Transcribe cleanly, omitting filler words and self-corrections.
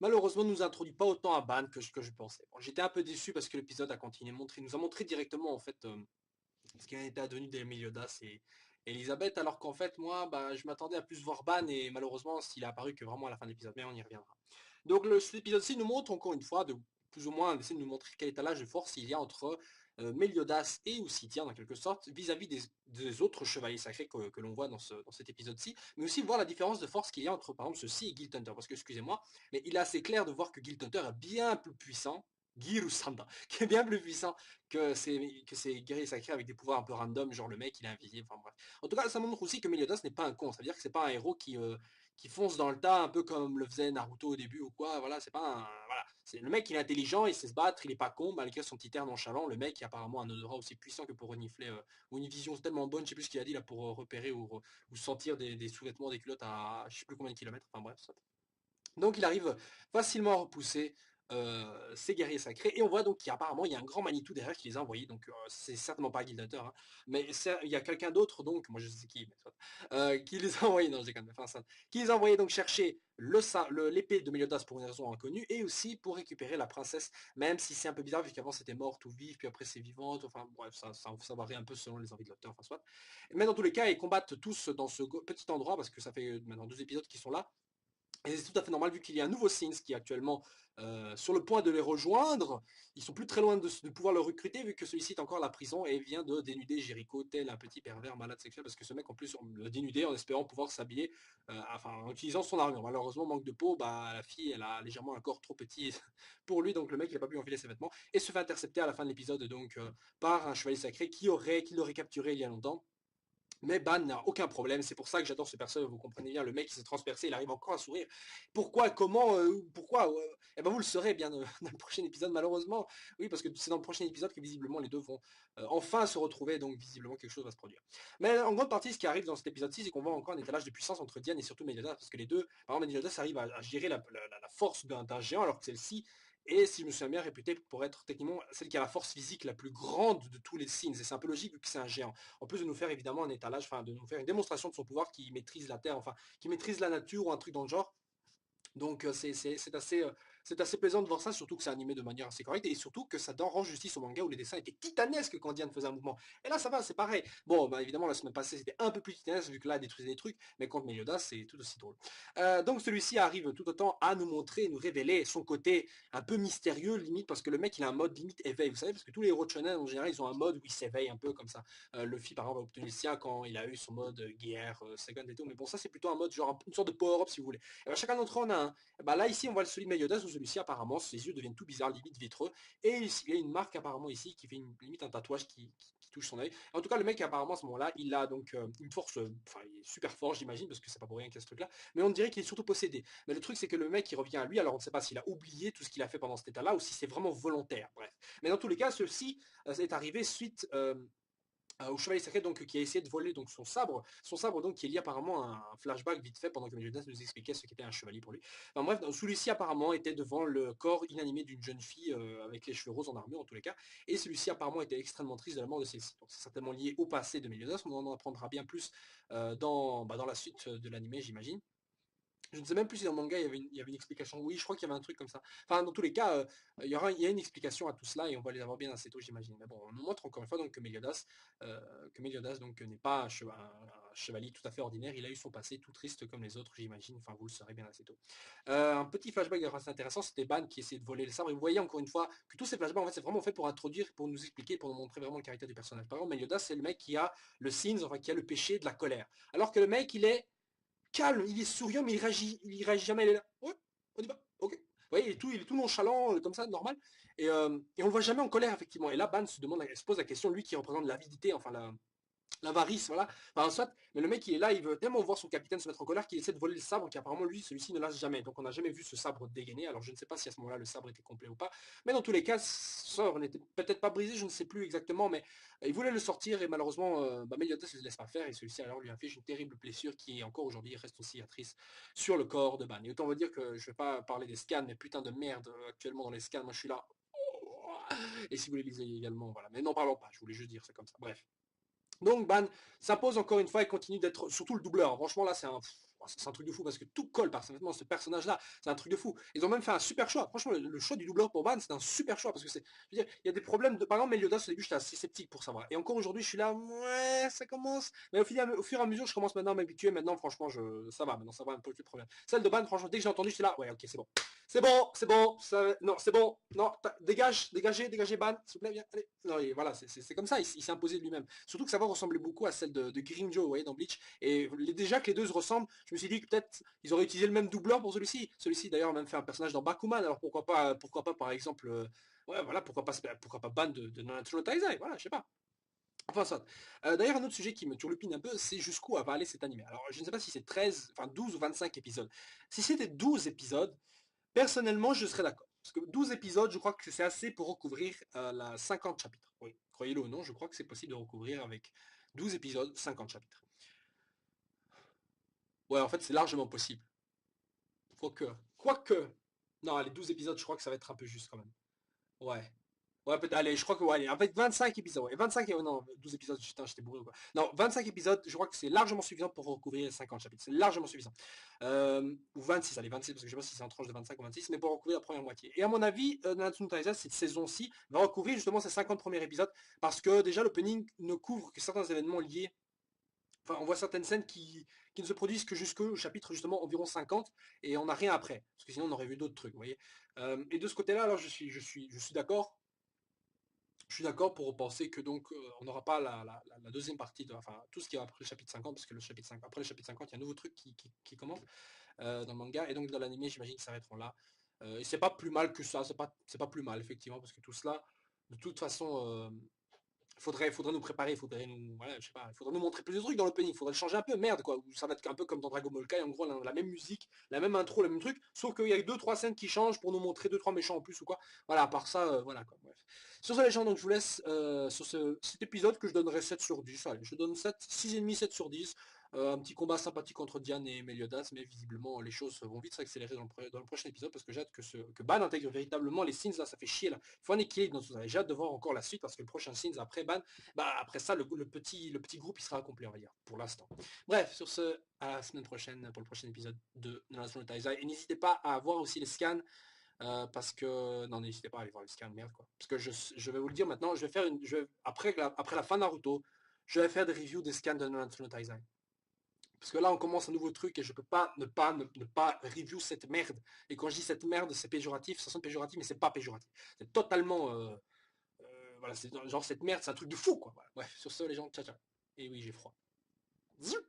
malheureusement nous introduit pas autant à Ban que je pensais. Bon, j'étais un peu déçu parce que l'épisode a continué de montrer, nous a montré directement en fait ce qui en était advenu des Meliodas et Elisabeth, alors qu'en fait moi bah, je m'attendais à plus voir Ban et malheureusement il a apparu que vraiment à la fin de l'épisode, mais on y reviendra. Donc cet épisode-ci nous montre encore une fois de plus ou moins essaie de nous montrer quel étalage de force il y a entre Meliodas et Oussitian en quelque sorte vis-à-vis des autres chevaliers sacrés que l'on voit dans cet épisode-ci, mais aussi voir la différence de force qu'il y a entre par exemple ceux-ci et Guild Hunter, parce que excusez-moi, mais il est assez clair de voir que Guild Hunter est bien plus puissant, Girusanda, qui est bien plus puissant que ces guerriers sacrés avec des pouvoirs un peu random, genre le mec il est invisible, enfin bref. En tout cas, ça montre aussi que Meliodas n'est pas un con, ça veut dire que c'est pas un héros qui fonce dans le tas un peu comme le faisait Naruto au début ou quoi, voilà, c'est pas un, voilà, c'est le mec il est intelligent, il sait se battre, il est pas con, malgré son petit air nonchalant, le mec qui a apparemment un odorat aussi puissant que pour renifler, ou une vision tellement bonne, je sais plus ce qu'il a dit là, pour repérer ou sentir des sous-vêtements, des culottes à je sais plus combien de kilomètres, enfin bref, ça. Donc il arrive facilement à repousser ces guerriers sacrés et on voit donc qu'apparemment il y a un grand Manitou derrière qui les a envoyés, donc c'est certainement pas Guild Hunter, hein, mais il y a quelqu'un d'autre, donc moi je sais qui, mais soit, qui les a envoyés, non je déconne, enfin ça, qui les a envoyés donc chercher l'épée de Meliodas pour une raison inconnue et aussi pour récupérer la princesse, même si c'est un peu bizarre vu qu'avant c'était morte ou vive puis après c'est vivante, enfin bref ça varie un peu selon les envies de l'auteur, enfin soit. Mais dans tous les cas ils combattent tous dans ce petit endroit parce que ça fait maintenant 2 épisodes qu'ils sont là. Et c'est tout à fait normal vu qu'il y a un nouveau Sins qui est actuellement sur le point de les rejoindre. Ils sont plus très loin de pouvoir le recruter vu que celui-ci est encore à la prison et vient de dénuder Jericho tel un petit pervers malade sexuel parce que ce mec en plus le dénudé en espérant pouvoir s'habiller enfin en utilisant son armure. Malheureusement manque de peau, bah la fille elle a légèrement un corps trop petit pour lui donc le mec il a pas pu enfiler ses vêtements et se fait intercepter à la fin de l'épisode donc par un chevalier sacré qui l'aurait capturé il y a longtemps. Mais Ban n'a aucun problème, c'est pour ça que j'adore ce personnage, vous comprenez bien, le mec qui s'est transpercé, il arrive encore à sourire. Pourquoi, comment, pourquoi eh ben vous le saurez bien dans le prochain épisode, malheureusement. Oui, parce que c'est dans le prochain épisode que visiblement les deux vont enfin se retrouver, donc visiblement quelque chose va se produire. Mais en grande partie, ce qui arrive dans cet épisode-ci, c'est qu'on voit encore un étalage de puissance entre Diane et surtout Meliodas, parce que les deux, par exemple, Meliodas arrive à gérer la force d'un géant, alors que celle-ci et si je me souviens bien réputée pour être techniquement celle qui a la force physique la plus grande de tous les signes. Et c'est un peu logique vu que c'est un géant. En plus de nous faire évidemment un étalage, enfin de nous faire une démonstration de son pouvoir qui maîtrise la Terre, enfin qui maîtrise la nature ou un truc dans le genre. Donc c'est assez plaisant de voir ça, surtout que c'est animé de manière assez correcte et surtout que ça rend justice au manga où les dessins étaient titanesques quand Diane faisait un mouvement. Et là ça va, c'est pareil. Bon, bah évidemment la semaine passée c'était un peu plus titanesque vu que là elle détruisait des trucs, mais contre Meliodas c'est tout aussi drôle. Donc celui-ci arrive tout autant à nous montrer, nous révéler son côté un peu mystérieux limite parce que le mec il a un mode limite éveil, vous savez, parce que tous les héros de shonen en général ils ont un mode où ils s'éveillent un peu comme ça. Luffy par exemple a obtenu le sien quand il a eu son mode guerre, second et tout, mais bon ça c'est plutôt un mode genre une sorte de power-up si vous voulez. Et ben, chacun d'entre eux en a un. Bah là ici on voit celui de Meliodas où celui-ci apparemment ses yeux deviennent tout bizarres, limite vitreux, et il y a une marque apparemment ici qui fait limite un tatouage qui touche son œil. En tout cas le mec apparemment à ce moment-là il a donc une force, enfin il est super fort j'imagine parce que c'est pas pour rien qu'il y a ce truc là, mais on dirait qu'il est surtout possédé. Mais le truc c'est que le mec il revient à lui, alors on ne sait pas s'il a oublié tout ce qu'il a fait pendant cet état-là ou si c'est vraiment volontaire, bref. Mais dans tous les cas ceci est arrivé suite au chevalier sacré donc qui a essayé de voler donc son sabre donc qui est lié apparemment à un flashback vite fait pendant que Meliodas nous expliquait ce qu'était un chevalier pour lui. Enfin bref, celui-ci apparemment était devant le corps inanimé d'une jeune fille avec les cheveux roses en armure en tous les cas, et celui-ci apparemment était extrêmement triste de la mort de celle-ci. Donc c'est certainement lié au passé de Meliodas, on en apprendra bien plus dans la suite de l'animé j'imagine. Je ne sais même plus si dans le manga il y avait une explication. Oui, je crois qu'il y avait un truc comme ça. Enfin, dans tous les cas, il y a une explication à tout cela et on va les avoir bien assez tôt, j'imagine. Mais bon, on nous montre encore une fois donc que Meliodas donc n'est pas un chevalier tout à fait ordinaire. Il a eu son passé tout triste comme les autres, j'imagine. Enfin, vous le saurez bien assez tôt. Un petit flashback assez intéressant, c'était Ban qui essayait de voler le sabre. Et vous voyez encore une fois que tous ces flashbacks en fait c'est vraiment fait pour introduire, pour nous expliquer, pour nous montrer vraiment le caractère du personnage. Par exemple, Meliodas c'est le mec qui a le sins, enfin qui a le péché de la colère. Alors que le mec il est calme, il est souriant, mais il réagit jamais. Il est là. Ouais, on y va. Ok. Vous voyez, il est tout nonchalant, comme ça, normal. Et on le voit jamais en colère, effectivement. Et là, Ban se pose la question, lui qui représente l'avidité, enfin l'avarice, voilà. Enfin, soit, mais le mec, il est là, il veut tellement voir son capitaine se mettre en colère qu'il essaie de voler le sabre, qu'apparemment, lui, celui-ci ne lâche jamais. Donc, on n'a jamais vu ce sabre dégainer. Alors, je ne sais pas si à ce moment-là, le sabre était complet ou pas. Mais dans tous les cas, ce sort n'était peut-être pas brisé, je ne sais plus exactement, mais il voulait le sortir et malheureusement, Meliodas ne se laisse pas faire et celui-ci, alors, lui inflige une terrible blessure qui, encore aujourd'hui, reste aussi cicatrice sur le corps de Ban. Et autant vous dire que je vais pas parler des scans, mais putain de merde, actuellement, dans les scans, moi, je suis là. Et si vous les lisez également, voilà. Mais n'en parlons pas, je voulais juste dire ça comme ça. Bref. Donc Ban s'impose encore une fois et continue d'être surtout le doubleur. Franchement là c'est un truc de fou parce que tout colle parfaitement ce personnage-là. C'est un truc de fou. Ils ont même fait un super choix. Franchement, le choix du doubleur pour Ban, c'est un super choix parce que je veux dire, il y a des problèmes de, par exemple, Meliodas au début, j'étais assez sceptique pour savoir. Et encore aujourd'hui, je suis là, ouais, ça commence. Mais au fur et à mesure, je commence maintenant à m'habituer. Maintenant, franchement, ça va. Maintenant, ça va un peu plus de problème. Celle de Ban, franchement, dès que j'ai entendu, j'étais là, ouais, ok, c'est bon. C'est bon, c'est bon, non, c'est bon, non, dégagez, Ban, s'il vous plaît, viens, allez. Non, et voilà, c'est comme ça, il s'est imposé de lui-même. Surtout que sa voix ressemblait beaucoup à celle de Grimjo, vous voyez, dans Bleach. Et déjà que les deux se ressemblent, je me suis dit que peut-être ils auraient utilisé le même doubleur pour celui-ci. Celui-ci d'ailleurs a même fait un personnage dans Bakuman, alors pourquoi pas par exemple, ouais voilà, pourquoi pas Ban de Nanatsu no Taizai, voilà, je sais pas. Enfin ça. D'ailleurs un autre sujet qui me turlupine un peu, c'est jusqu'où va aller cet animé. Alors je ne sais pas si c'est 13, enfin 12 ou 25 épisodes. Si c'était 12 épisodes, personnellement je serais d'accord. Parce que 12 épisodes, je crois que c'est assez pour recouvrir la 50 chapitres. Oui, croyez-le ou non, je crois que c'est possible de recouvrir avec 12 épisodes, 50 chapitres. Ouais, en fait, c'est largement possible. Quoique. Non, les 12 épisodes, je crois que ça va être un peu juste quand même. Ouais. Ouais, peut-être, allez, je crois que, ouais, allez, en fait, 25 épisodes, ouais. 25, non, 12 épisodes, putain, j'étais bourré, quoi. Non, 25 épisodes, je crois que c'est largement suffisant pour recouvrir 50 chapitres. C'est largement suffisant. Ou 26, allez, 26, parce que je sais pas si c'est en tranche de 25 ou 26, mais pour recouvrir la première moitié. Et à mon avis, Nanatsu no Taizai, cette saison-ci, va recouvrir justement ces 50 premiers épisodes, parce que déjà, l'opening ne couvre que certains événements liés. Enfin, on voit certaines scènes qui ne se produisent que jusqu'au chapitre justement environ 50 et on n'a rien après. Parce que sinon on aurait vu d'autres trucs, vous voyez. Et de ce côté-là, alors je suis d'accord. Je suis d'accord pour penser que donc on n'aura pas la deuxième partie, enfin tout ce qui est après le chapitre 50, parce que après le chapitre 50, il y a un nouveau truc qui commence dans le manga, et donc dans l'anime, j'imagine qu'ils s'arrêteront là. Et c'est pas plus mal que ça, c'est pas plus mal, effectivement, parce que tout cela, de toute façon, faudrait nous préparer, faudrait nous, voilà, je sais pas, il faudrait nous montrer plus de trucs dans l'opening, il faudrait le changer un peu, merde quoi, ça va être un peu comme dans Dragon Ball Kai, en gros, la même musique, la même intro, le même truc, sauf qu'il y a 2-3 scènes qui changent pour nous montrer 2-3 méchants en plus ou quoi, voilà, à part ça, voilà quoi, bref. Sur ce les gens, donc je vous laisse sur cet épisode que je donnerai 7 sur 10, allez, je donne 7, 6,5, 7 sur 10, un petit combat sympathique entre Diane et Meliodas, mais visiblement les choses vont vite s'accélérer dans le prochain épisode parce que j'ai hâte que Ban intègre véritablement les scenes là, ça fait chier là. Il faut un équilibre dans tout ça. Et j'ai hâte de voir encore la suite parce que le prochain scenes après Ban, bah après ça le petit groupe il sera accompli on va dire pour l'instant. Bref, sur ce, à la semaine prochaine pour le prochain épisode de Nanatsu no Taizai. Et n'hésitez pas à voir aussi les scans. Parce que non n'hésitez pas à aller voir les scans merde quoi parce que je vais vous le dire maintenant je vais faire après la fin de Naruto je vais faire des reviews des scans de Nanatsu no Taizai. Parce que là, on commence un nouveau truc et je peux pas ne pas review cette merde. Et quand je dis cette merde, c'est péjoratif, ça sonne péjoratif, mais c'est pas péjoratif. C'est totalement, voilà, c'est genre cette merde, c'est un truc de fou, quoi. Voilà. Bref, sur ce, les gens, ciao, ciao. Et oui, j'ai froid. Zoup.